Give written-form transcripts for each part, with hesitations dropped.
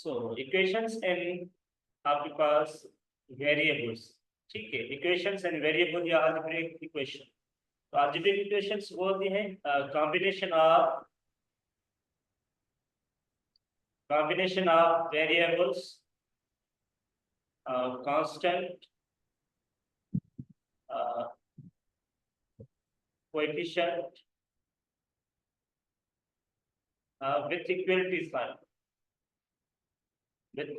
So equations and आपके पास variables, ठीक है। इक्वेशंस एंड वेरिएबल या अलजेब्रिक इक्वेशन। तो अलजेब्रिक इक्वेशंस वो होती हैं combination of variables, constant, coefficient with equality sign, with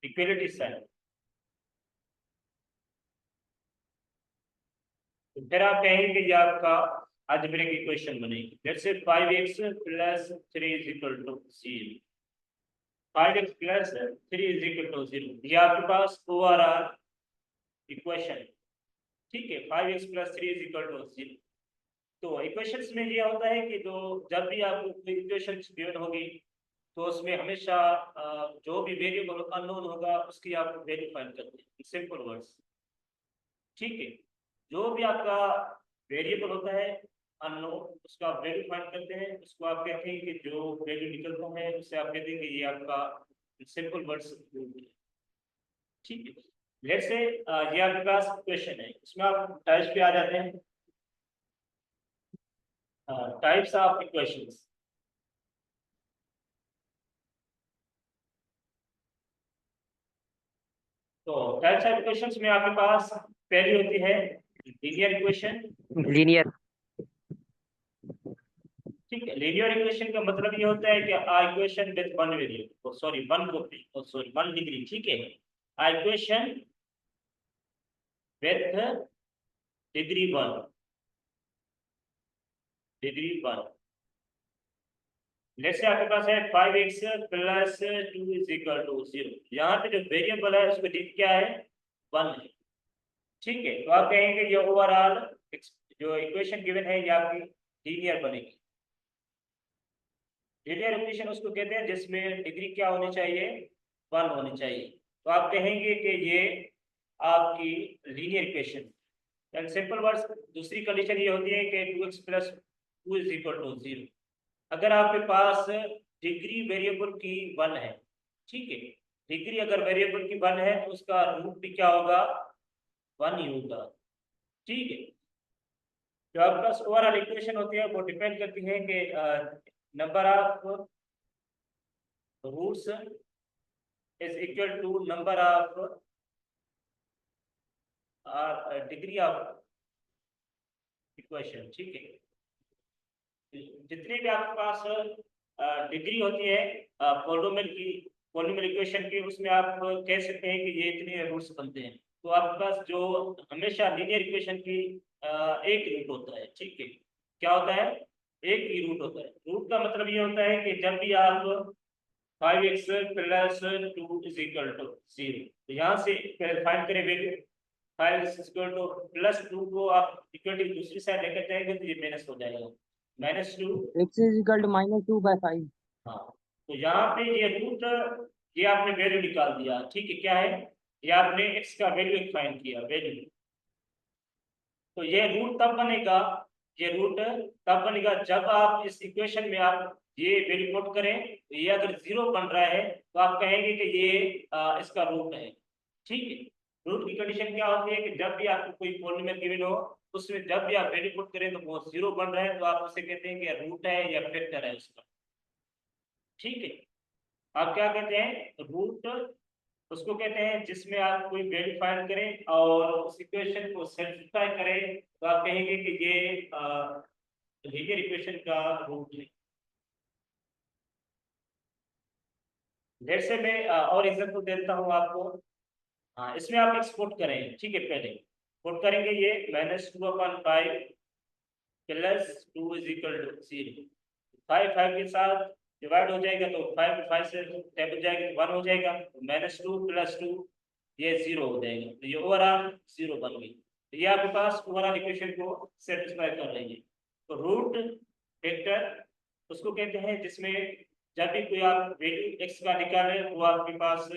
equality sign। तो फिर आप कहेंगे कि ये आपका अलजेब्रिक इक्वेशन बनेगी। Let's say 5x plus 3 is equal to 0। 5x plus 3 is equal to 0, ये आपके पास ओवरऑल इक्वेशन, ठीक है। 5x plus 3 is equal to 0। तो इक्वेशंस में ये होता है कि जब भी आपको कोई इक्वेशंस गिवन होगी तो उसमें हमेशा जो भी वेरिएबल अननोन होगा उसकी आप वैल्यू फाइंड करते हैं, सिंपल वर्ड्स, ठीक है। जो भी आपका वेरिएबल होता है अननोन, उसका आप वैल्यू फाइंड करते हैं, उसको आप कहते हैं कि जो वैल्यू निकलता है उससे आप कहते हैं कि ये आपका सिंपल वर्ड्स, ठीक है। लेट्स से ये आपके पास क्वेश्चन है, इसमें आप टाइप्स पे आ जाते हैं, टाइप्स ऑफ इक्वेशंस। तो टाइप्स ऑफ इक्वेशंस में आपके पास पहली होती है लीनियर इक्वेशन। लीनियर। ठीक है, लीनियर इक्वेशन का मतलब ये होता है कि equation with one variable, sorry one degree, ठीक है। Equation with degree one. Let's say आपके पास है 5x plus 2 is equal to 0। यहाँ पे जो वेरिएबल है उसको डिग्री क्या है, 1 है, ठीक है। तो आप कहेंगे ये ओवरऑल जो इक्वेशन गिवन है ये आपकी लीनियर बनेगी। लीनियर इक्वेशन उसको कहते हैं जिसमें डिग्री क्या होनी चाहिए, 1 होनी चाहिए। तो आप कहेंगे कि ये आपकी linear equation. And simple words, दूसरी कंडीशन ये होती है कि 2x plus 2 is equal to 0। अगर आपके पास डिग्री वेरिएबल की 1 है, ठीक है, डिग्री अगर वेरिएबल की 1 है तो उसका रूट भी क्या होगा, 1 ही होगा, ठीक है। जो आपके पास ओवरऑल इक्वेशन होती है वो डिपेंड करती है कि number of roots is equal to number of degree of equation, ठीक है। जितने भी आपके पास डिग्री होती है पॉलिनोमियल इक्वेशन की, उसमें आप कह सकते हैं कि ये इतने रूट्स बनते हैं। तो आपके पास जो हमेशा लीनियर इक्वेशन की एक रूट होता है, ठीक है। क्या होता है, एक ही रूट होता है। रूट का मतलब ये होता है कि जब भी आप 5x plus 2 is equal to 0, तो यहाँ से फाइंड करें value 5x equal to plus 2 को आप इक्वल टू दूसरी साइड लेकर जाएंगे तो ये माइनस हो जाएगा, -2 x is equal to -2/5। हाँ। तो यहाँ पे ये रूट, ये आपने वैल्यू निकाल दिया, ठीक है। क्या है, ये आपने x का वैल्यू फाइंड किया, वैल्यू। तो ये रूट तब बनेगा, ये रूट तब बनेगा जब आप इस इक्वेशन में आप ये वैल्यू पुट करें, तो ये अगर 0 बन रहा है तो आप कहेंगे कि ये इसका रूट है, ठीक है। रूट की कंडीशन क्या होती है कि जब भी आपको कोई पॉलिनोमियल गिवन हो, उसमें जब भी आप वैल्यू पुट करें तो वो 0 बन रहा है तो आप उसे कहते हैं कि रूट है या फैक्टर है उसका, ठीक है। आप क्या कहते हैं, रूट उसको कहते हैं जिसमें आप कोई वैल्यू फाइंड करें और उस इक्वेशन को सेटिस्फाई करें, तो आप कहेंगे कि ये लीनियर इक्वेशन का रूट है। जैसे मैं और एग्जांपल देता हूँ आपको। हाँ, इसमें आप एक्सपोर्ट करें, ठीक है। पहले पुट करेंगे ये -2/5 प्लस 2 इज इक्वल टू 0। 5 के साथ डिवाइड हो जाएगा तो 5 से टेबल जाएगा तो 1 हो जाएगा, -2 प्लस 2 ये 0 हो जाएगा, तो ये ओवरऑल 0 बन गई। तो ये आपके पास ओवरऑल इक्वेशन को सेटिस्फाई कर रही है। तो रूट वेक्टर उसको कहते हैं जिसमें जब भी कोई आप वैल्यू x का निकाले वो आपके पास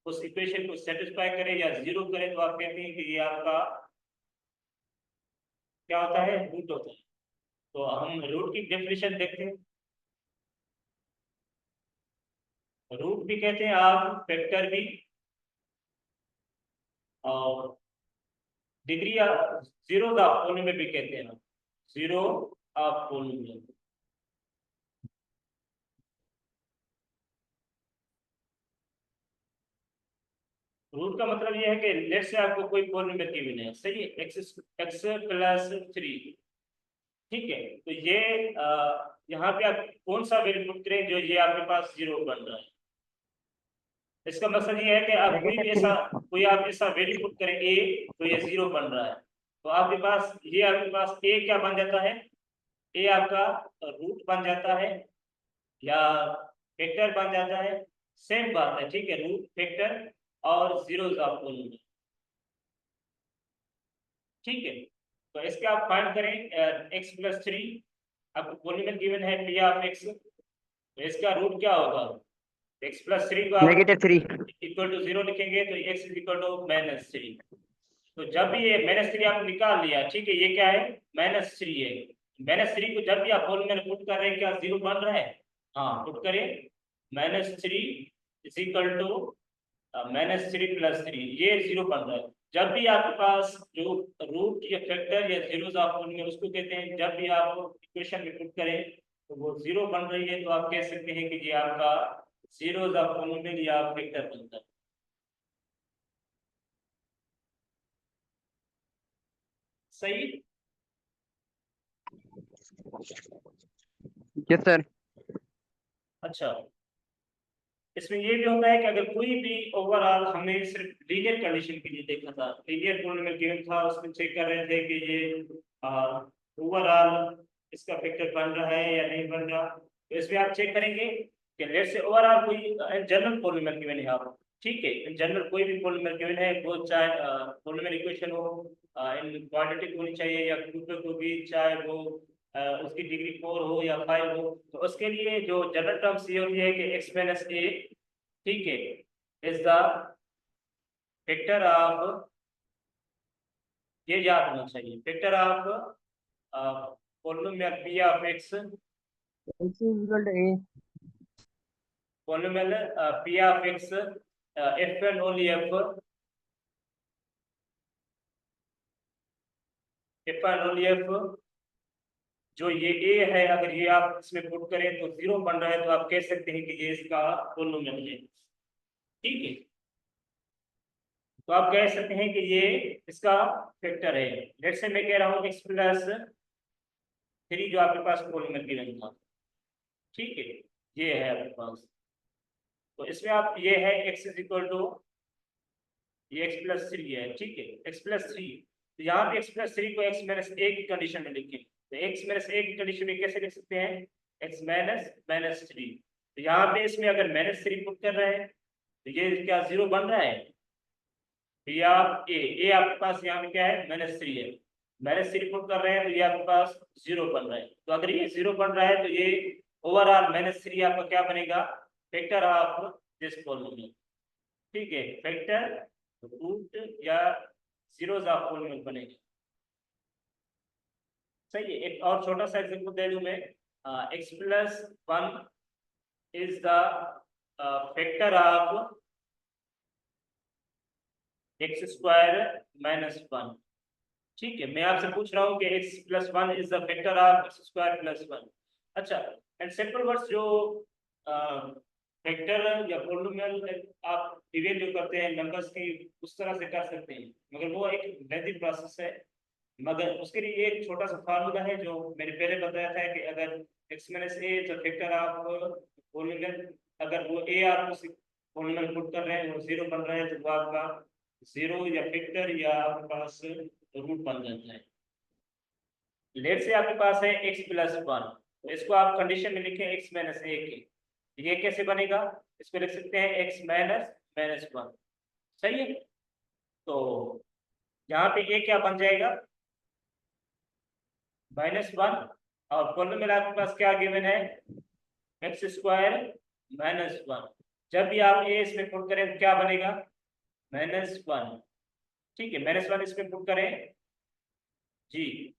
उस इक्वेशन को सेटिस्फाई करे या 0 करे, तो आप कहते हैं कि ये आपका क्या होता है, रूट होता है। तो हम रूट की डेफिनेशन देखते हैं। रूट भी कहते हैं आप, फैक्टर भी, और डिग्री जीरो ऑफ पॉलिनोमियल भी कहते हैं, जीरो ऑफ पॉलिनोमियल। रूट का मतलब ये है कि लेट से आपको कोई पॉलिनोमियल गिवन है, सही है, एक्स एक्स प्लस 3, ठीक है, तो ये यहाँ पे आप कौन सा वैल्यू पुट करें जो ये आपके पास जीरो बन रहा है। इसका मकसद ये है कि आप -3। कोई आप ऐसा वैल्यू पुट करें ए, तो ये जीरो बन रहा है, तो आपके पास ए क्या बन जाता है, ए आपका रूट बन जाता है या फैक्टर बन जाता है, सेम बात है, ठीक है, रूट फैक्टर और जीरोस ऑफ पॉलिनोमियल, ठीक है। तो इसके आप फाइंड करें एक्स प्लस 3, आपको पॉलिनोमियल गिवन है पी ऑफ एक्स, तो इसका रूट क्या होगा, एक्स प्लस 3 को आप -3। इक्वल टू जीरो लिखेंगे तो एक्स इज इक्वल टू -3। तो जब भी ये -3 आप निकाल लिया, ठीक है, ये क्या है, -3 है, -3 को जब भी आप पॉलिनोमियल पुट कर रहे हैं क्या जीरो बन रहा है, हाँ पुट करें, -3 इज इक्वल टू -3 प्लस 3, ये जीरो बन रहा है। जब भी आपके पास जो रूट या फैक्टर या जीरोस ऑफ पॉलिनोमियल उसको कहते हैं, जब भी आप इक्वेशन में पुट करें तो वो जीरो बन रही है, तो आप कह सकते हैं कि ये आपका जीरोस ऑफ पॉलिनोमियल या फैक्टर बनता है, सही। Yes sir. अच्छा, इसमें ये भी होता है कि अगर कोई भी ओवरऑल, हमने सिर्फ लीनियर कंडीशन के लिए देखा था, लीनियर पॉलिनोमियल गिवन था, उसमें चेक कर रहे थे कि ये ओवरऑल इसका फैक्टर बन रहा है या नहीं बन रहा, तो इसमें आप चेक करेंगे कि लेट से ओवरऑल कोई जनरल पॉलिनोमियल गिवन है आप, ठीक है, जनरल कोई भी पॉलिनोमियल गिवन है, वो चाहे पॉलिनोमियल इक्वेशन हो, इन क्वाड्रेटिक होनी चाहिए या क्यूबिक होगी, चाहे वो उसकी डिग्री 4 हो या 5 हो, तो उसके लिए जो जनरल टर्म्स ये होती है कि एक्स माइनस ए, ठीक है, इज द फैक्टर ऑफ, ये याद होना चाहिए, factor of polynomial P of x, x = a। Polynomial P of x, F and only F, F and only F, जो ये ए है, अगर ये आप इसमें पुट करें तो जीरो बन रहा है, तो आप कह सकते हैं कि ये इसका पॉलिनोमियल है, ठीक है, तो आप कह सकते हैं कि ये इसका फैक्टर है। लेट से मैं कह रहा हूँ एक्स प्लस 3 जो आपके पास पॉलिनोमियल गिवन था, ठीक है, ये है आपके पास, तो इसमें आप ये है एक्स इज इक्वल टू, ये एक्स प्लस 3 है, ठीक है, एक्स प्लस 3, तो यहाँ पे एक्स प्लस 3 को एक्स माइनस ए की कंडीशन में लिखें, तो एक्स माइनस ए की कंडीशन में कैसे लिख सकते हैं, एक्स माइनस -3, तो यहाँ पे इसमें अगर -3 पुट कर रहे हैं तो ये क्या जीरो बन रहा है, ये आप ए आपके पास यहाँ पे क्या है, -3 है, -3 पुट कर रहे हैं तो ये आपके पास जीरो बन रहा है, तो अगर ये जीरो बन रहा है तो ये ओवरऑल -3 आपका क्या बनेगा, फैक्टर ऑफ दिस पॉलिनोमियल, ठीक है, फैक्टर रूट या जीरोस ऑफ पॉलिनोमियल बनेगा, सही है। एक और छोटा सा एग्जांपल दे दूं मैं, x plus 1 is the factor of x square -1, ठीक है, मैं आपसे पूछ रहा हूँ कि x plus 1 is the factor of x square plus 1। अच्छा, एंड सिंपल वर्ड्स जो फैक्टर या पॉलिनोमियल आप डिवाइड जो करते हैं नंबर्स की, उस तरह से कर सकते हैं, मगर वो एक लेंथी प्रोसेस है, मगर उसके लिए एक छोटा सा फार्मूला है जो मैंने पहले बताया था कि अगर x माइनस ए तो फैक्टर ऑफ पॉलिनोमियल, अगर वो a आप उस पॉलिनोमियल पुट कर रहे हैं वो जीरो बन रहा है, तो वो आपका जीरो या फैक्टर या आपके पास रूट बन जाता है। लेट से आपके पास है x प्लस 1, तो इसको आप कंडीशन में लिखें x माइनस ए के, ये कैसे बनेगा, इसको लिख सकते हैं x माइनस -1, सही है, तो यहाँ पे a क्या बन जाएगा, -1, और पॉलिनोमियल आपके पास क्या गिवन है, एक्स स्क्वायर -1, जब भी आप a इसमें पुट करें तो क्या बनेगा, -1, ठीक है, -1 इसमें पुट करें जी,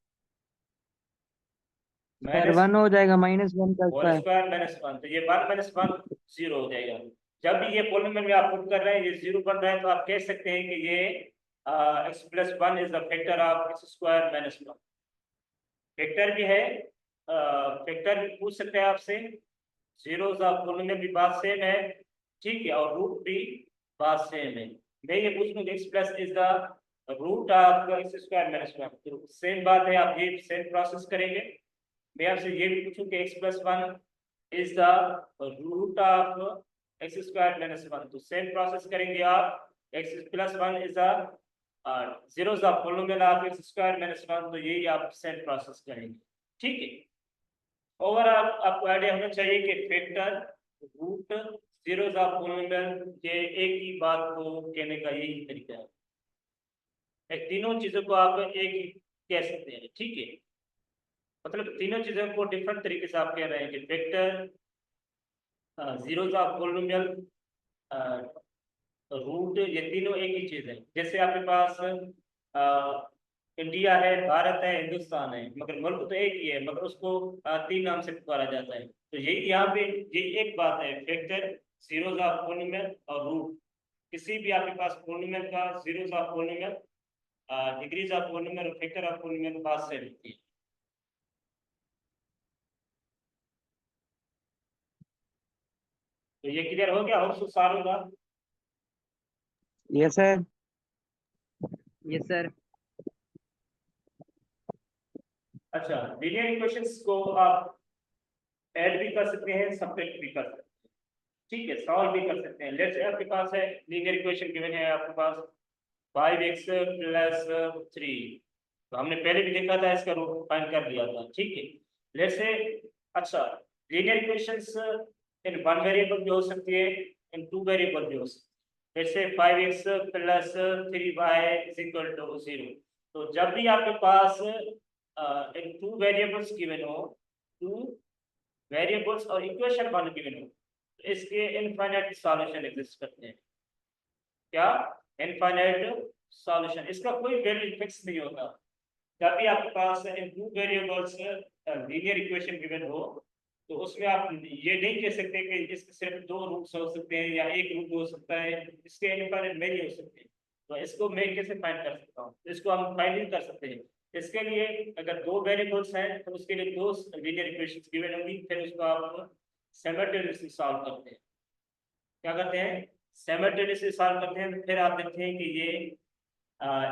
माइनस 1 हो जाएगा, -1 का होल स्क्वायर। स्क्वायर माइनस 1, तो ये 1 माइनस 1 0 हो जाएगा। जब भी ये पॉलिनोमियल में आप पुट कर रहे हैं ये 0 बन रहा है, तो आप कह सकते हैं कि ये x plus 1 is the factor of x square minus 1। Factor भी है, फैक्टर भी पूछ सकते हैं आपसे, जीरोस ऑफ पॉलिनोमियल भी बात सेम है, ठीक है, और रूट भी बात सेम है। मैं ये पूछ लूँ x plus is the root of x square minus 1, तो सेम बात है, आप ये सेम प्रोसेस करेंगे। मैं आपसे ये भी पूछूं कि x plus 1 is the root of x square minus 1, तो सेम प्रोसेस करेंगे आप। x plus 1 is the zeros of polynomial of x square minus 1, तो यही आप सेम प्रोसेस करेंगे, ठीक है। ओवरऑल आपको आइडिया होना चाहिए कि factor, root, zeros of polynomial, ये एक ही बात को कहने का यही तरीका है। तीनों चीजों को आप एक ही कह सकते हैं, ठीक है। मतलब तीनों चीजों को डिफरेंट तरीके से आप कह रहे हैं कि vector, zeros of polynomial, root, ये तीनों एक ही चीज है। जैसे आपके पास इंडिया है, भारत है, हिंदुस्तान है, मगर मुल्क तो एक ही है, मगर उसको तीन नाम से पुकारा जाता है। तो यही यहाँ पे ये एक बात है, वेक्टर, जीरोस ऑफ पॉलिनोमियल और रूट। किसी भी आपके पास पॉलिनोमियल का zeros of polynomial, degrees of polynomial और फैक्टर ऑफ पॉलिनोमियल बात से रहती है। तो ये क्लियर हो गया, और सार होगा। Yes sir. Yes sir. अच्छा, लीनियर इक्वेशंस को आप ऐड भी कर सकते हैं, सब्ट्रैक्ट भी कर सकते हैं, ठीक है, सॉल्व भी कर सकते हैं। लेट्स से आपके पास है लीनियर इक्वेशन गिवन है आपके पास 5x प्लस 3, तो हमने पहले भी देखा था, इसका रूट फाइंड कर लिया था, ठीक है। लेट्स से, अच्छा, linear equations in one variable भी हो सकती है, इन टू वेरिएबल भी हो सकती है। जैसे 5x plus 3y is equal to 0, तो जब भी आपके पास इन टू वेरिएबल्स गिवन हो, टू वेरिएबल्स और इक्वेशन वन गिवन हो, तो इसके इनफाइनाइट सॉल्यूशन एग्जिस्ट करते हैं। क्या? इनफाइनाइट सॉल्यूशन, इसका कोई वैल्यू फिक्स नहीं होता। जब भी आपके पास in two variables linear equation given हो, तो उसमें आप ये नहीं कह सकते कि इसके सिर्फ दो रूट्स हो सकते हैं या एक रूट हो सकता है, इसके इनफाइनाइट मेनी हो सकते हैं। तो इसको मैं कैसे फाइंड कर सकता हूँ? इसको हम फाइंड नहीं कर सकते हैं। इसके लिए अगर दो वेरिएबल्स हैं तो उसके लिए दो लीनियर इक्वेशंस गिवन होंगी, फिर उसको आप साइमल्टेनियसली सॉल्व करते हैं। क्या करते हैं? साइमल्टेनियसली सॉल्व करते हैं, फिर आप देखते हैं कि ये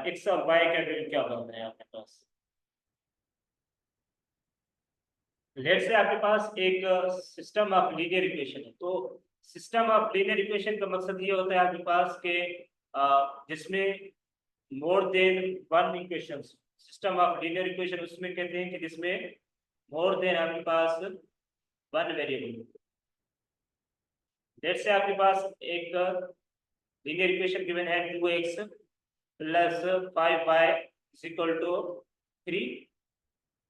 एक्स और वाई का वैल्यू क्या बन रहा है आपके पास। लेट्स से आपके पास एक सिस्टम ऑफ लीनियर इक्वेशन है, तो सिस्टम ऑफ लीनियर इक्वेशन का मकसद ये होता है आपके पास के जिसमें more than one equation, system of linear equation उसमें कहते हैं कि जिसमें मोर देन आपके पास वन वेरिएबल। लेट्स से आपके पास एक लीनियर इक्वेशन गिवन है 2x plus 5y is equal to 3,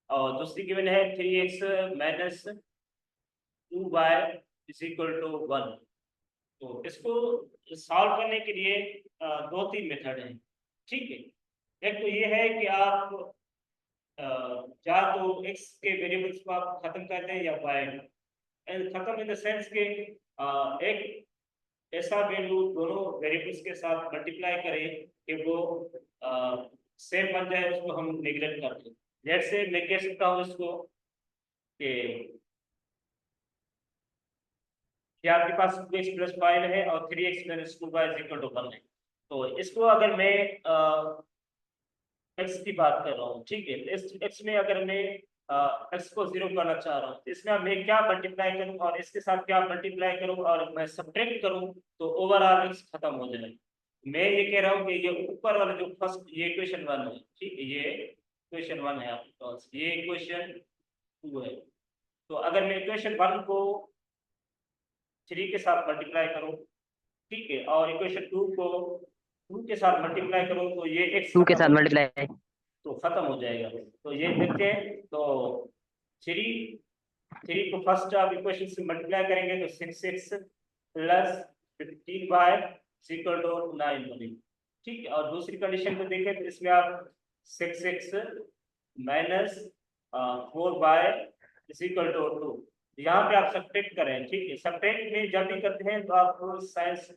और दूसरी गिवन है 3x minus 2y is equal to 1। तो इसको सॉल्व करने के लिए दो तीन मेथड हैं, ठीक है। एक तो ये है कि आप या तो x के वेरिएबल्स को आप खत्म कर दें या y, खत्म इन द सेंस के एक ऐसा वैल्यू दोनों वेरिएबल्स के साथ मल्टीप्लाई करें कि वो सेम बन जाए, उसको हम नेगलेक्ट कर दें। लेट्स से मैं कह सकता हूँ इसको कि आपके पास 2x प्लस 5 है और 3x minus 2y is equal to 1 है। तो इसको अगर मैं x की बात कर रहा हूँ, ठीक है, इस x में अगर मैं x को 0 करना चाह रहा हूँ, तो इसमें मैं क्या मल्टीप्लाई करूँ और इसके साथ क्या मल्टीप्लाई करूँ और मैं सब्ट्रैक्ट करूँ, तो ओवरऑल x खत्म हो जाए। मैं ये कह रहा हूँ कि ये ऊपर वाला जो फर्स्ट ये इक्वेशन 1 है, ठीक है, ये इक्वेशन 1 है आपके पास, ये इक्वेशन 2 है। तो अगर मैं इक्वेशन 1 को 3 के साथ मल्टीप्लाई करूँ, ठीक है, और इक्वेशन 2 को 2 के साथ मल्टीप्लाई करूँ, तो ये x 2 के खत्म साथ हो, मल्टीप्लाई। तो खत्म हो जाएगा। तो ये देखते हैं, तो 3 को फर्स्ट आप इक्वेशन से मल्टीप्लाई करेंगे तो 6x plus 15y equal to 9 बनेगी, ठीक है। और दूसरी कंडीशन को देखें तो इसमें आप 6x minus 4y is equal to 2। यहाँ पे आप सब्ट्रैक्ट करें, ठीक है। सब्ट्रैक्ट में जब भी करते हैं तो आपको साइंस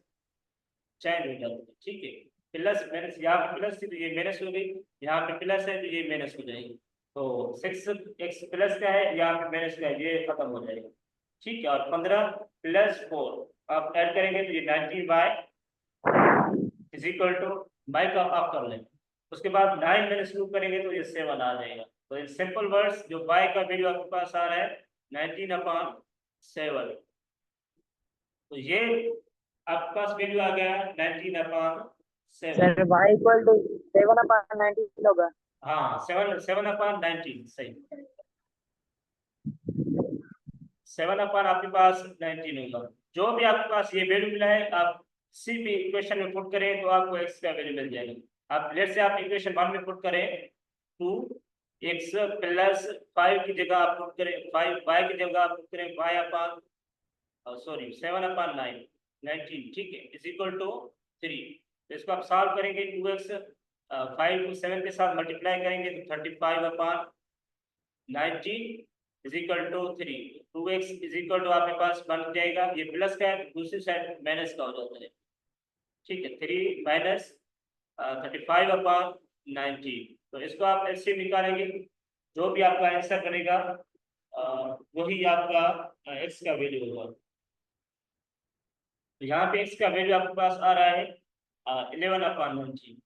चेंज हो जाती है, ठीक है। प्लस माइनस, यहाँ पे प्लस थी तो ये माइनस हो गई, यहाँ पे प्लस है तो ये माइनस हो जाएगी। तो 6x प्लस का है, यहाँ पे माइनस का है, ये खत्म हो जाएगा, ठीक है। और 15 प्लस 4 आप ऐड करेंगे तो ये 90y is equal to, by का आप कर लें। उसके बाद 9 में शुरू करेंगे तो ये 7 आ जाएगा। तो इन सिंपल वर्ड्स जो बाई का वैल्यू आपके पास आ रहा है 19/7। तो ये आपके पास वैल्यू आ गया 19/7। सर y इक्वल टू 7/19 होगा। हाँ, 7/19 सही। 7/, आपके पास 19 होगा। जो भी आपके पास ये वैल्यू मिला है, आप किसी भी इक्वेशन में पुट करें तो आपको x का वैल्यू मिल जाएगा। आप लेट से आप इक्वेशन 1 में पुट करें 2x प्लस 5 की जगह आप पुट करें 5y की जगह आप पुट करें सॉरी 7/9 19, ठीक है, इज इक्वल टू 3। तो इसको आप सॉल्व करेंगे 2x 5 को 7 के साथ मल्टीप्लाई करेंगे तो 35/19 is equal to 3। 2x is equal to आपके पास बन जाएगा, ये प्लस का है दूसरी साइड माइनस का हो जाता है, ठीक है। 3 माइनस 35/19। तो इसको आप ऐसे निकालेंगे, जो भी आपका आंसर बनेगा वही आपका x का वैल्यू होगा। तो यहाँ पे x का वैल्यू आपके पास आ रहा है 11/19,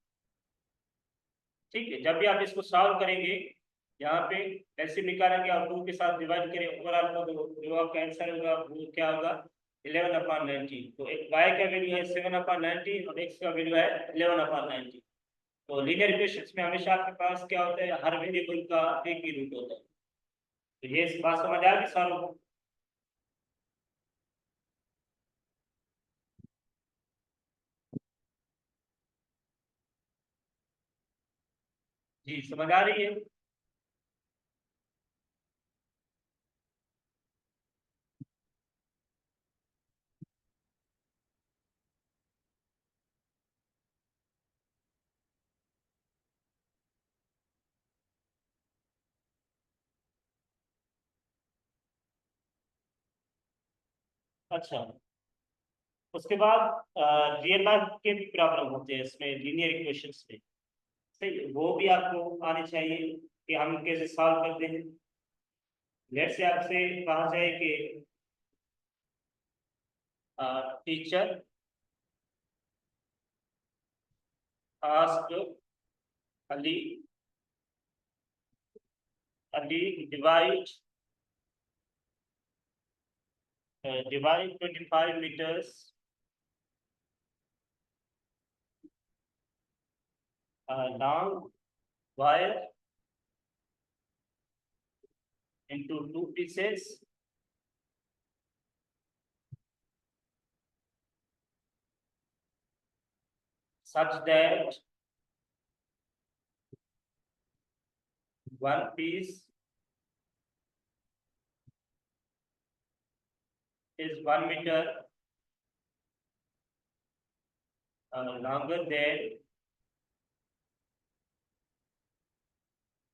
ठीक है। जब भी आप इसको सॉल्व करेंगे यहाँ पे ऐसे निकालेंगे और 2 के साथ डिवाइड करें, ओवरऑल का जो आपका आंसर होगा वो क्या होगा 11/19। तो एक y का वैल्यू है 7/19 और x का वैल्यू है 11/19। तो लीनियर इक्वेशंस में हमेशा आपके पास क्या होता है, हर वेरिएबल का एक ही रूट होता है। तो ये बात समझ आ गई सारों को? जी समझ आ रही है? अच्छा, उसके बाद रियल लाइफ के भी प्रॉब्लम होते हैं इसमें, लीनियर इक्वेशंस में, सही है? वो भी आपको आने चाहिए कि हम कैसे सॉल्व करते हैं। लेट से आपसे कहा जाए कि teacher asked Ali divide 25 meters long wire into 2 pieces such that one piece is 1 meter longer than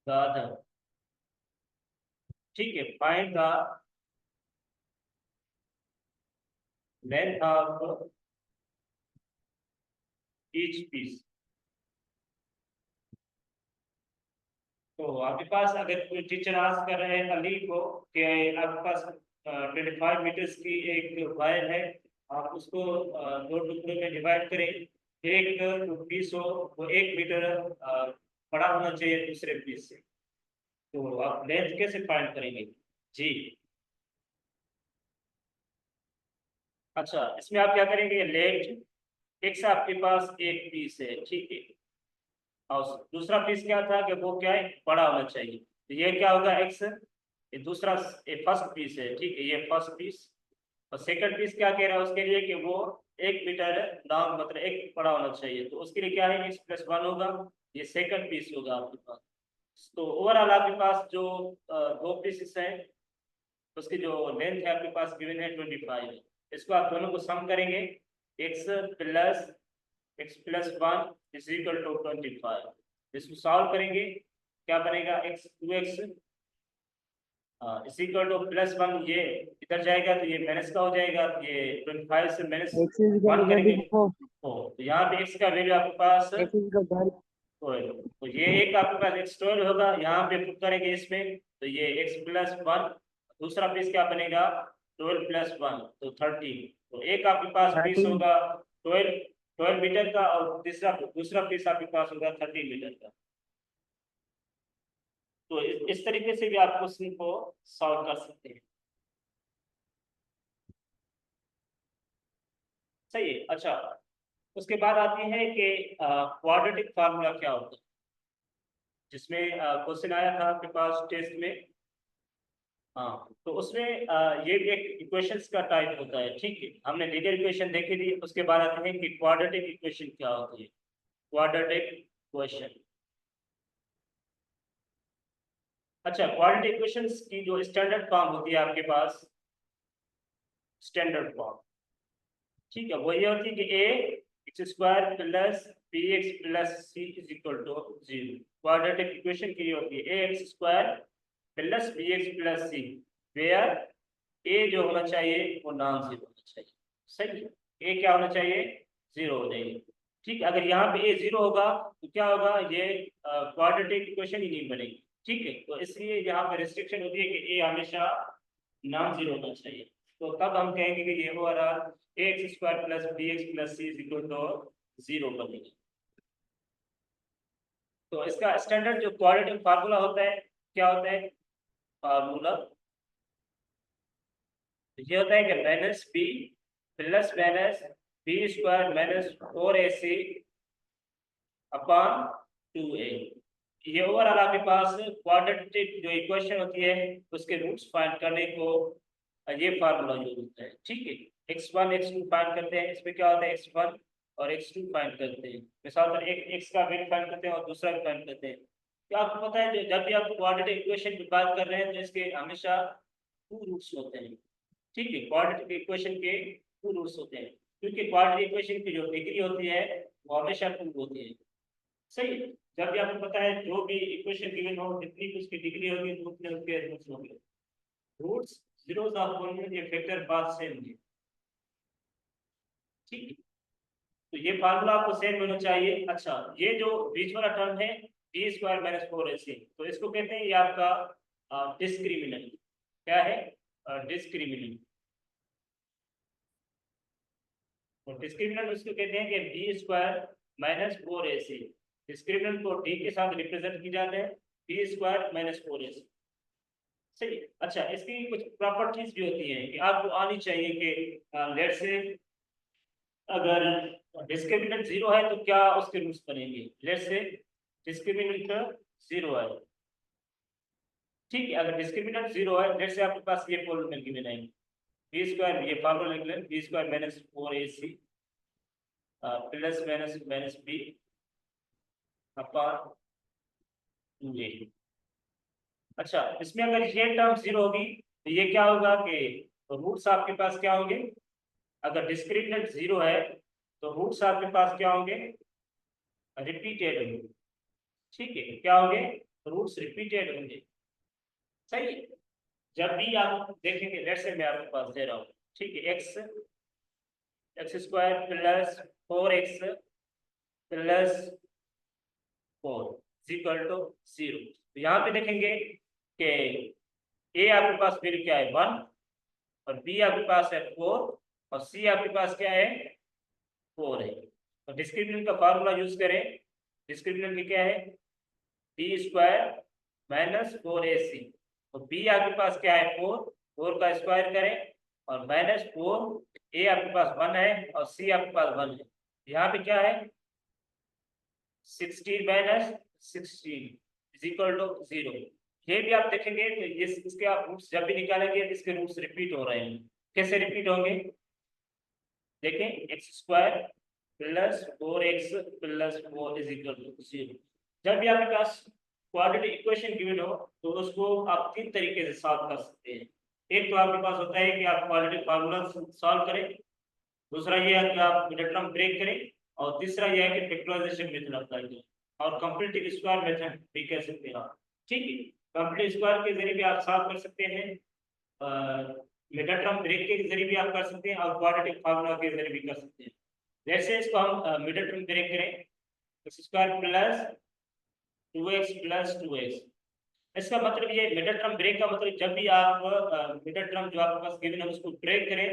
the other, ठीक है। find the length of each piece। तो आपके पास अगर कोई टीचर आस्क कर रहे हैं अली को कि आपके पास 25 मीटर्स की एक वायर है, आप उसको 2 टुकड़ों में डिवाइड करें, एक जो पीस हो वो 1 मीटर बड़ा होना चाहिए दूसरे पीस से। तो आप लेंथ कैसे फाइंड करेंगे? जी अच्छा, इसमें आप क्या करेंगे, लेंथ एक्स आपके पास एक पीस है, ठीक है। और दूसरा पीस क्या था कि वो क्या है, बड़ा होना चाहिए। तो ये क्या होगा एक्स, ये दूसरा, ये फर्स्ट पीस है, ठीक है, ये फर्स्ट पीस। और सेकंड पीस क्या कह रहा है उसके लिए कि वो 1 मीटर लॉन्ग, मतलब एक बड़ा होना चाहिए। तो उसके लिए क्या है, x+1 होगा, ये सेकंड पीस होगा आपके पास। तो ओवरऑल आपके पास जो 2 पीसेस हैं उसकी जो लेंथ है आपके पास गिवन है 25 है। इसको आप दोनों को सम करेंगे, x+1 इज इक्वल टू 25। इसको सॉल्व करेंगे, क्या बनेगा, 2x इज इक्वल टू +1, ये इधर जाएगा तो ये माइनस का हो जाएगा, ये 25 से minus x is equal 1 to करेंगे 24, तो यहाँ पे x का वैल्यू आपके पास x is equal to 12, तो ये एक आपके पास x12 होगा, यहाँ पे पुट करेंगे इसमें तो ये x+1, दूसरा पीस क्या बनेगा 12+1 तो 13, तो एक आपके पास पीस 13, होगा 12 मीटर का और दूसरा पीस आपके पास होगा 13 मीटर का। तो इस तरीके से भी आप क्वेश्चन को सॉल्व कर सकते हैं। सही है। अच्छा, उसके बाद आती है कि क्वाड्रेटिक फार्मूला क्या होता है, जिसमें क्वेश्चन आया था आपके पास टेस्ट में। हाँ, तो उसमें ये एक इक्वेशंस का टाइप होता है, ठीक है। हमने लीनियर इक्वेशन देखी थी, उसके बाद आते हैं कि क्वाड्रेटिक इक्वेशन क्या होती है। क्वाड्रेटिक इक्वेशन, अच्छा, क्वाड्रेटिक इक्वेशंस की जो स्टैंडर्ड फॉर्म होती है आपके पास, स्टैंडर्ड फॉर्म, ठीक है, वो ये होती है कि a² plus bx plus c is equal to 0। Quadratic equation की ये होती है ax² plus bx plus c, where a जो होना चाहिए वो नॉन जीरो होना चाहिए। सही है, a क्या होना चाहिए, 0 हो जाएगी। ठीक है, अगर यहाँ पे a 0 होगा तो क्या होगा, ये क्वाड्रेटिक इक्वेशन ही नहीं बनेगी। ठीक है, तो इसलिए यहाँ पे रिस्ट्रिक्शन होती है कि a हमेशा नॉन जीरो होना चाहिए। तो तब हम कहेंगे कि ये overall ax² plus bx plus c is equal to 0 बनेगी। तो इसका स्टैंडर्ड जो क्वाड्रेटिक फार्मूला होता है, क्या होता है फार्मूला, ये होता है कि minus B plus minus b² minus 4ac upon 2a। ये ओवरऑल आपके पास क्वाड्रेटिक जो इक्वेशन होती है उसके रूट्स फाइंड करने को ये फार्मूला यूज होता है। ठीक है, x1 x2 फाइंड करते हैं, इसमें क्या होता है x1 और x2 फाइंड करते हैं, मिसाल पर एक x का वैल्यू फाइंड करते हैं और दूसरा भी फाइंड करते हैं। क्या आपको पता है जब भी आप क्वाड्रेटिक इक्वेशन की बात कर रहे हैं तो इसके हमेशा 2 रूट्स होते हैं। ठीक है, क्वाड्रेटिक इक्वेशन के 2 रूट्स होते हैं, क्योंकि क्वाड्रेटिक इक्वेशन की जो डिग्री होती है वो हमेशा 2 होती है। सही है, जब भी आपको पता है जो भी इक्वेशन गिवन हो, जितनी भी उसकी डिग्री होगी तो उतने उसके रूट्स होंगे। रूट्स zeros ऑफ पॉलिनोमियल ये फैक्टर बात सेम है। ठीक है, तो ये फार्मूला आपको सेम होना चाहिए। अच्छा, ये जो बीच वाला टर्म है b² माइनस 4ac, तो इसको कहते हैं ये आपका डिस्क्रिमिनेंट। क्या है, डिस्क्रिमिनेंट। तो डिस्क्रिमिनेंट उसको कहते हैं कि b² माइनस 4ac, डिस्क्रिमिनेंट को d के साथ रिप्रेजेंट किया जाता है b² माइनस 4ac। सही है। अच्छा, इसकी कुछ प्रॉपर्टीज भी होती हैं कि आपको आनी चाहिए कि लेट्स से अगर डिस्क्रिमिनेंट 0 है तो क्या उसके रूट्स बनेंगे। लेट्स से डिस्क्रिमिनेंट 0 है, ठीक है, अगर डिस्क्रिमिनेंट 0 है, लेट्स से आपके पास ये पॉलिनोमियल गिवन है b², ये फार्मूला लिख लें b² minus 4ac plus minus minus b upon 2a। अच्छा, इसमें अगर ये टर्म 0 होगी तो ये क्या होगा कि रूट्स आपके पास क्या होंगे, अगर डिस्क्रिमिनेंट 0 है तो रूट्स आपके पास क्या होंगे, रिपीटेड होंगे। ठीक है, क्या होंगे, रूट्स रिपीटेड होंगे। सही है, जब भी आप देखेंगे, लेट्स से मैं आपके पास दे रहा हूँ, ठीक है, x² plus 4x plus 4 equal to 0। तो यहाँ पे देखेंगे कि a आपके पास वैल्यू क्या है 1 और b आपके पास है 4 और c आपके पास क्या है 4 है। तो डिस्क्रिमिनेंट का फार्मूला यूज करें, डिस्क्रिमिनेंट की क्या है b² माइनस 4ac, तो b आपके पास क्या है 4 का स्क्वायर करें और माइनस 4, a आपके पास 1 है और c आपके पास 1 है, यहाँ पे क्या है 16 माइनस 16 इज इक्वल टू 0। ये भी आप देखेंगे तो ये इसके आप रूट्स जब भी निकालेंगे तो इसके रूट्स रिपीट हो रहे हैं। कैसे रिपीट होंगे, देखें x² plus 4x plus 4 is equal to 0। जब भी आपके पास क्वाड्रेटिक इक्वेशन गिवन हो तो उसको आप 3 तरीके से सॉल्व कर सकते हैं। एक तो आपके पास होता है कि आप क्वाड्रेटिक फार्मूला सॉल्व करें, दूसरा ये है कि आप मिडिल टर्म ब्रेक करें, और तीसरा यह है कि फैक्टराइजेशन मेथड अप्लाई करें, और कंप्लीट स्क्वायर मेथड भी कह सकते हैं आप। ठीक है, कंप्लीट स्क्वायर के जरिए भी आप सॉल्व कर सकते हैं, मिडल टर्म ब्रेक के जरिए भी आप कर सकते हैं और क्वाड्रेटिक फार्मूला के जरिए भी कर सकते हैं। जैसे इसको हम मिडल टर्म ब्रेक करें, x square plus 2x plus 2x, इसका मतलब ये मिडल टर्म ब्रेक का मतलब जब भी आप मिडल टर्म जो आपके पास गिवन है उसको ब्रेक करें,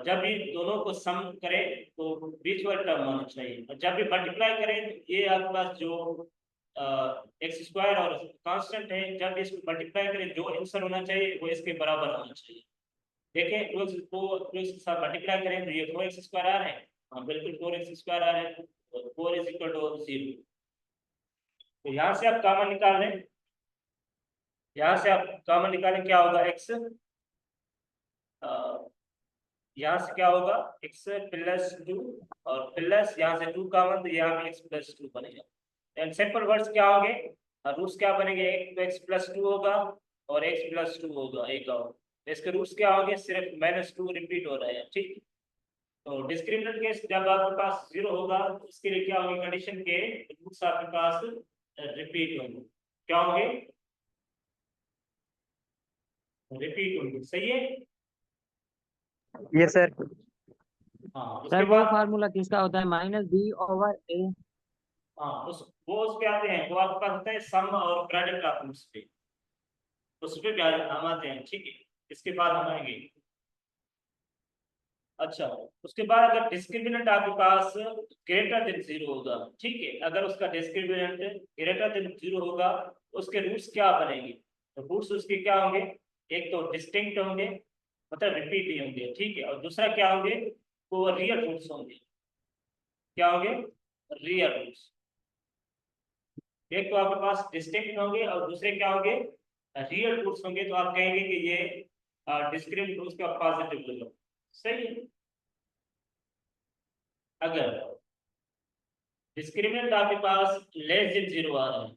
जब भी दोनों को सम करें तो बीच वाला टर्म होना चाहिए, और जब भी मल्टीप्लाई करें तो ये आपके पास जो एक्स स्क्वायर और कांस्टेंट है, जब भी इसको मल्टीप्लाई करें जो आंसर होना चाहिए वो इसके बराबर होना चाहिए। देखें 2x के साथ मल्टीप्लाई करें तो ये 4x स्क्वायर आ रहा है, हाँ बिल्कुल 4x स्क्वायर आ रहा है, तो 4 इज इक्वल टू 0। तो यहाँ से आप कॉमन निकाल लें, यहाँ से आप कॉमन निकालें, क्या होगा x, यहाँ से क्या होगा x प्लस 2 और प्लस यहाँ से 2 कॉमन, तो यहाँ पे x प्लस 2 बनेगा। एंड सिंपल वर्ड्स क्या होंगे, रूट्स क्या बनेंगे, एक तो x प्लस 2 होगा और x प्लस 2 होगा एक और, इसके रूट्स क्या होंगे, सिर्फ -2 रिपीट हो रहा है, ठीक। तो डिस्क्रिमिनेंट केस जब आपके पास 0 होगा तो उसके लिए क्या होगी कंडीशन के रूट्स आपके पास रिपीट होंगे, क्या होंगे, रिपीट होंगे, सही है। Yes sir. हाँ सर उसके वो बाद फार्मूला किसका होता है, -b/a? हाँ वो उस पे आते हैं, वो आपके पास होता है सम और प्रोडक्ट ऑफ रूट्स पे, उस पे भी हम आते हैं, ठीक है, इसके बाद हम आएंगे। अच्छा, उसके बाद अगर डिस्क्रिमिनेंट आपके पास ग्रेटर देन 0 होगा, ठीक है, अगर उसका डिस्क्रिमिनेंट ग्रेटर देन 0 होगा उसके रूट्स क्या बनेंगे, तो रूट्स उसके क्या होंगे, एक तो डिस्टिंक्ट होंगे मतलब रिपीट ही होंगे, ठीक है, और दूसरा क्या होंगे, वो रियल रूट्स होंगे, क्या होंगे, रियल रूट्स। एक तो आपके पास डिस्टिंक्ट होंगे और दूसरे क्या होंगे, रियल रूट्स होंगे, तो आप कहेंगे कि ये डिस्क्रिमिनेंट रूट्स का पॉजिटिव होगा, सही है। अगर डिस्क्रिमिनेंट आपके पास लेस देन 0 आ रहा है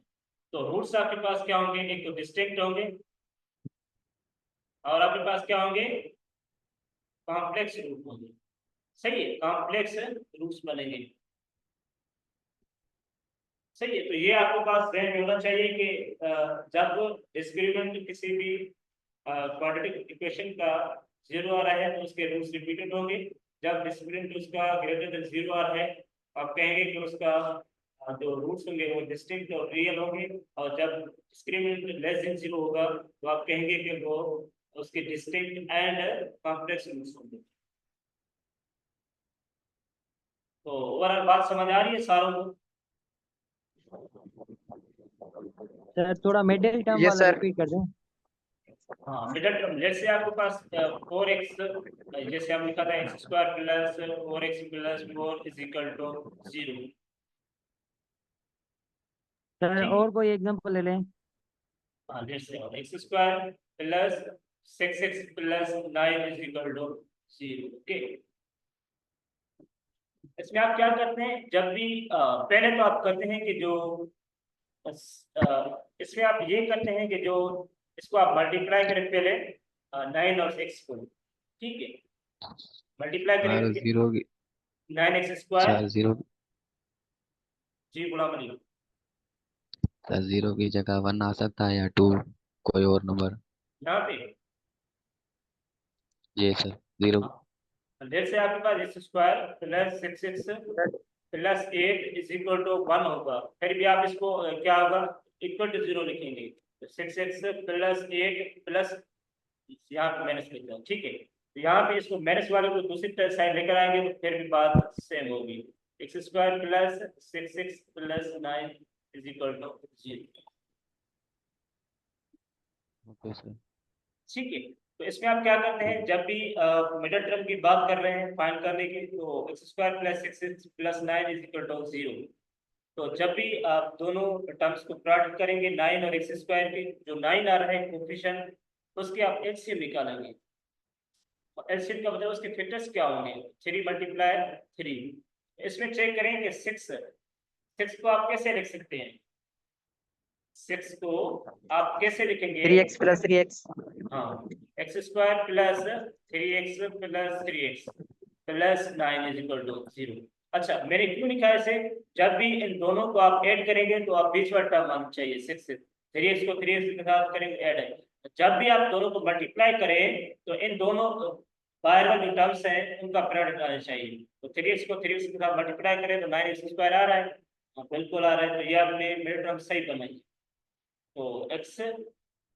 तो रूट्स आपके पास क्या होंगे, एक तो डिस्टिंक्ट होंगे और आपके पास क्या होंगे, कॉम्प्लेक्स रूट होंगे, सही है, कॉम्प्लेक्स रूट्स बनेंगे, सही है। तो ये आपके पास ध्यान में होना चाहिए कि जब डिस्क्रिमिनेंट किसी भी क्वाड्रेटिक इक्वेशन का 0 आ रहा है तो उसके रूट्स रिपीटेड होंगे, जब डिस्क्रिमिनेंट उसका ग्रेटर देन 0 आ रहा है आप कहेंगे कि उसका जो रूट्स होंगे वो डिस्टिंक्ट और रियल होंगे, और जब डिस्क्रिमिनेंट लेस देन 0 होगा तो आप कहेंगे कि वो उसके डिस्टिंक्ट एंड कॉम्प्लेक्स रूट्स होंगे। तो ओवरऑल बात समझ आ रही है सारों को? सर थोड़ा मिडिल टर्म Yes, वाला sir. रिपीट कर दें। हाँ मिडल टर्म, जैसे आपके पास 4x, जैसे हम लिखा था x square plus 4x plus 4 is equal to 0, sir ठीक। और कोई एग्जांपल ले लें। हाँ जैसे x square plus 6x plus 9 is equal to 0, okay. इसमें आप क्या करते हैं, जब भी पहले तो आप करते हैं कि जो इसमें आप ये करते हैं कि जो इसको आप मल्टीप्लाई करें पहले 9 और 6 को, ठीक है, मल्टीप्लाई सर करेंगे 0 की 9x सर स्क्वायर, 0 जी गुलाम अली, सर 0 की जगह 1 आ सकता है या 2, कोई और नंबर? यहाँ पे ये सर 0 जैसे आपके पास X square plus 6x plus 8 is equal to 1 होगा, फिर भी आप इसको क्या होगा, इक्वल टू 0 लिखेंगे, तो 6x प्लस 8 प्लस यहाँ पे माइनस लिख रहा हूँ, ठीक है, तो यहाँ पे इसको माइनस वाले को दूसरी साइड लेकर आएंगे तो फिर भी बात सेम होगी, X square plus 6x plus 9 is equal to 0, okay sir. ठीक है। तो इसमें आप क्या करते हैं, जब भी मिडिल टर्म की बात कर रहे हैं फाइंड करने की, तो X square plus 6x plus 9 is equal to 0, तो जब भी आप दोनों टर्म्स को प्रोडक्ट करेंगे 9 और एक्स स्क्वायर के, जो 9 आ रहा है कोफिशिएंट उसके आप एलसीएम निकालेंगे, एलसीएम का मतलब उसके फैक्टर्स क्या होंगे, 3 मल्टीप्लाई 3, इसमें चेक करेंगे 6 को आप कैसे लिख सकते हैं, 6 को आप कैसे लिखेंगे, 3x plus 3x. हाँ X square plus 3x plus 3x plus 9 is equal to 0। अच्छा मैंने क्यों लिखा है इसे, जब भी इन दोनों को आप ऐड करेंगे तो आप बीच वाला टर्म आना चाहिए 6 3x को 3x के साथ करेंगे ऐड है। जब भी आप दोनों को मल्टीप्लाई करें तो इन दोनों बाहर वाले जो टर्म्स हैं उनका प्रोडक्ट आना चाहिए। तो 3x को 3x के साथ मल्टीप्लाई करें तो 9x² आ रहा है। हाँ, बिल्कुल आ रहा है। तो ये आपने मिडिल टर्म सही बनाई। तो x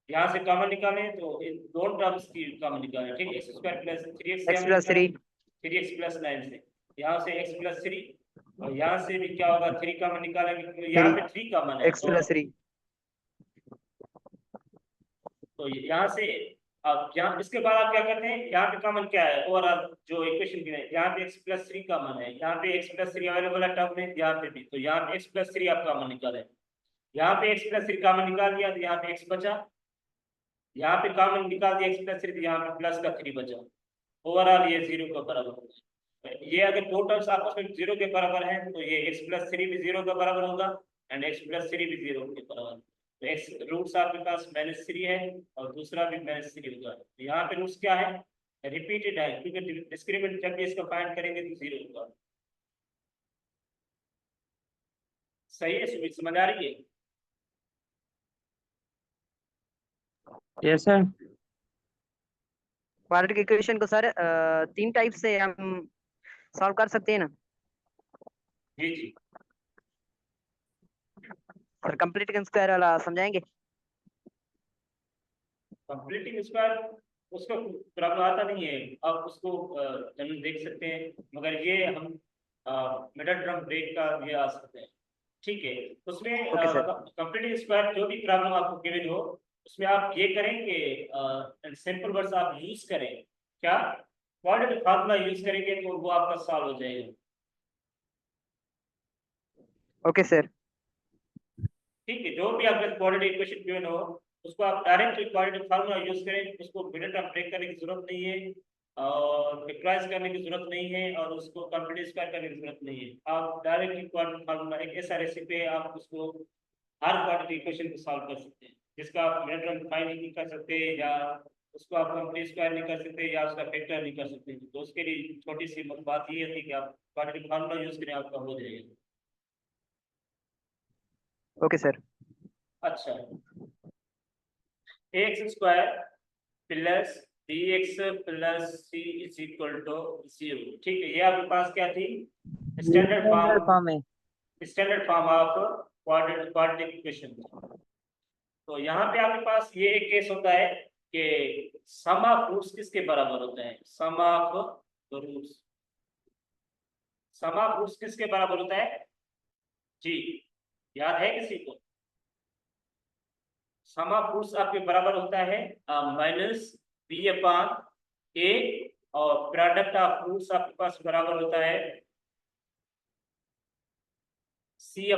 यहाँ से कॉमन निकालें तो इन दोनों टर्म्स की कॉमन निकालें, ठीक है। x² plus 3x x plus 3 3x plus 9 से यहाँ से x प्लस 3 और यहाँ से भी क्या होगा 3 कॉमन निकालेंगे क्योंकि यहाँ पे 3 कॉमन है। x plus 3 तो यहाँ से अब यहाँ इसके बाद आप क्या करते हैं, यहाँ पे कॉमन क्या है ओवरऑल जो इक्वेशन की है, यहाँ पे x प्लस 3 कॉमन है, यहाँ पे x प्लस 3 अवेलेबल है टर्म में, यहाँ पे भी। तो यहाँ पे x प्लस 3 आप कॉमन निकालें। यहाँ पे x प्लस 3 कॉमन निकाल दिया तो यहाँ पे x बचा, यहाँ पे कॉमन निकाल दिया x प्लस 3 तो यहाँ पे प्लस का 3 बचा। ओवरऑल ये 0 के बराबर होगा। ये अगर दो टर्म्स आपस में 0 के बराबर हैं तो ये x प्लस 3 भी 0 के बराबर होगा एंड x प्लस 3 भी 0 के बराबर। तो x रूट्स आपके पास -3 है और दूसरा भी -3 होगा। तो यहाँ पे रूट्स क्या है, रिपीटेड है क्योंकि डिस्क्रिमिनेंट जब भी इसका फाइंड करेंगे तो 0 होगा। सही है, समझ आ रही है? Yes sir. क्वाड्रेटिक इक्वेशन को सर 3 टाइप से हम सॉल्व कर सकते हैं ना जी जी। सर? कंप्लीट स्क्वायर वाला समझाएंगे? कंप्लीटिंग स्क्वायर उसका प्रॉब्लम आता नहीं है, आप उसको जनरल देख सकते हैं, मगर ये हम मिडल टर्म ब्रेक का ये आ सकते हैं, ठीक है। उसमें Okay, sir. कंप्लीटिंग स्क्वायर जो भी प्रॉब्लम आपको गिवन हो उसमें आप ये करेंगे सिंपल वर्ड्स आप यूज करें, क्या क्वाड्रेटिक फार्मूला यूज करेंगे तो वो आपका सॉल्व हो जाएगा। Okay sir. ठीक है, जो भी आपका क्वाड्रेटिक इक्वेशन गिवन हो उसको आप डायरेक्ट क्वाड्रेटिक फार्मूला यूज करें, उसको मिडल टर्म ब्रेक करने की जरूरत नहीं है और फैक्टराइज करने की जरूरत नहीं है और उसको कंप्लीट स्क्वायर करने की जरूरत नहीं है। आप डायरेक्ट क्वाड्रेटिक फार्मूला एक ऐसा रेसिपी है, आप उसको हर क्वाड्रेटिक इक्वेशन को सॉल्व कर सकते हैं जिसका आप मिडल टर्म फाइंड नहीं कर सकते या उसको आप कंप्लीट स्क्वायर नहीं कर सकते या उसका फैक्टर नहीं कर सकते। तो उसके लिए छोटी सी बात ये थी कि आप क्वाड्रेटिक फार्मूला यूज करें, आपका हो जाएगा। Okay sir. अच्छा, X square plus dx plus c is equal to 0, ठीक है। ये आपके पास क्या थी, स्टैंडर्ड फॉर्म है। Standard form of quadratic equation. तो यहाँ पे आपके पास ये एक केस होता है कि सम ऑफ रूट्स किसके बराबर होते हैं, sum of roots, sum of roots किसके बराबर होता है जी, याद है किसी को? सम ऑफ रूट्स आपके बराबर होता है -b/a और प्रोडक्ट ऑफ रूट्स आपके पास बराबर होता है c/a।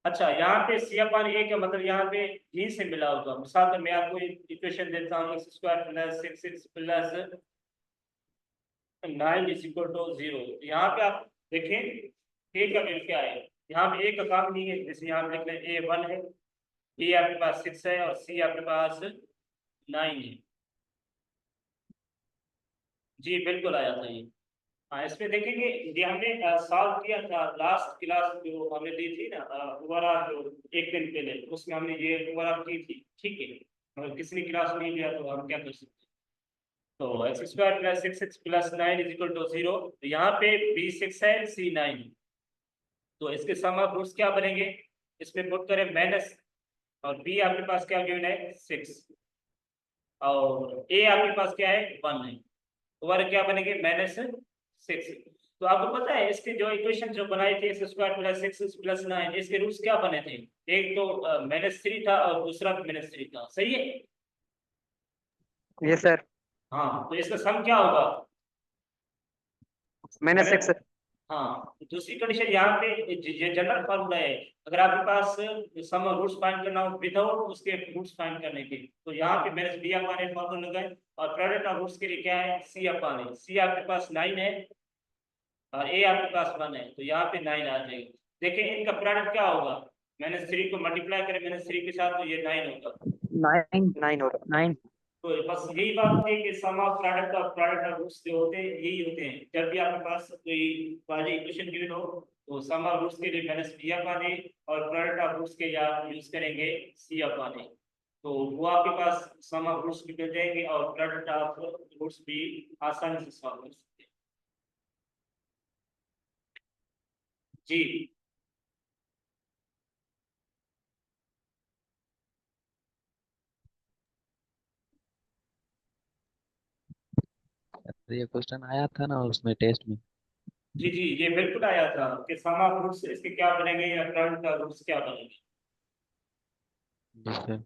अच्छा, यहाँ पे c/a का मतलब यहाँ पे g से मिला होगा। मिसाल तो मैं आपको इक्वेशन देता हूँ, x² + 6x + 9 is equal to 0। यहाँ पे आप देखें a का वैल्यू क्या है, यहाँ पे a का काम नहीं है, जैसे यहाँ पे लिख लें a 1 है, b आपके पास 6 है और c आपके पास 9 है। जी बिल्कुल आया था ये। हाँ, इसमें देखेंगे ये हमने सॉल्व किया था लास्ट क्लास जो हमने दी थी ना ओवरऑल, जो एक दिन पहले, उसमें हमने ये ओवरऑल की थी, ठीक है। अगर किसी ने क्लास नहीं लिया तो हम क्या कर सकते हैं। तो x² + 6x + 9 is equal to 0। तो यहाँ पे b 6 है, c 9 है। तो इसके सम ऑफ रूट्स क्या बनेंगे, इसमें पुट करें माइनस और b आपके पास क्या गिवन है 6 और a आपके पास क्या है 1 है, दोबारा क्या बनेंगे -6। तो आपको पता है इसके जो इक्वेशन जो बनाए थे x² + 6x + 9, इसके रूट्स क्या बने थे, एक तो -3 था और दूसरा -3 था, सही है? Yes sir. हाँ, तो इसका सम क्या होगा -6। हाँ, दूसरी कंडीशन यहाँ पे ये जनरल फार्मूला है, अगर आपके पास सम ऑफ रूट्स फाइंड करना हो विदाउट उसके रूट्स फाइंड करने के, तो यहाँ पे -b/a फार्मूला लगाए और प्रोडक्ट ऑफ रूट्स के लिए क्या है c/a। c आपके पास 9 है और a आपके पास 1 है, तो यहाँ पे 9 आ जाएगा। देखिए इनका प्रोडक्ट क्या होगा, -3 को मल्टीप्लाई करें -3 के साथ तो ये 9 होगा। 9 9 होगा। 9 तो बस यही बात है कि सम ऑफ प्रोडक्ट ऑफ रूट्स जो होते हैं यही होते हैं। जब भी आपके पास कोई बाजी इक्वेशन गिवन हो तो सम ऑफ रूट्स के लिए माइनस बी अपॉन ए और प्रोडक्ट ऑफ रूट्स के लिए आप यूज करेंगे सी अपॉन ए। तो वो आपके पास सम ऑफ रूट्स भी मिल जाएंगे और प्रोडक्ट ऑफ रूट्स भी आसानी से सॉल्व कर सकते हैं। जी तो ये क्वेश्चन आया था ना उसमें टेस्ट में। जी जी, ये बिल्कुल आया था कि सम ऑफ रूट्स इसके क्या बनेंगे या प्रोडक्ट ऑफ रूट्स क्या बनेंगे। जी सर।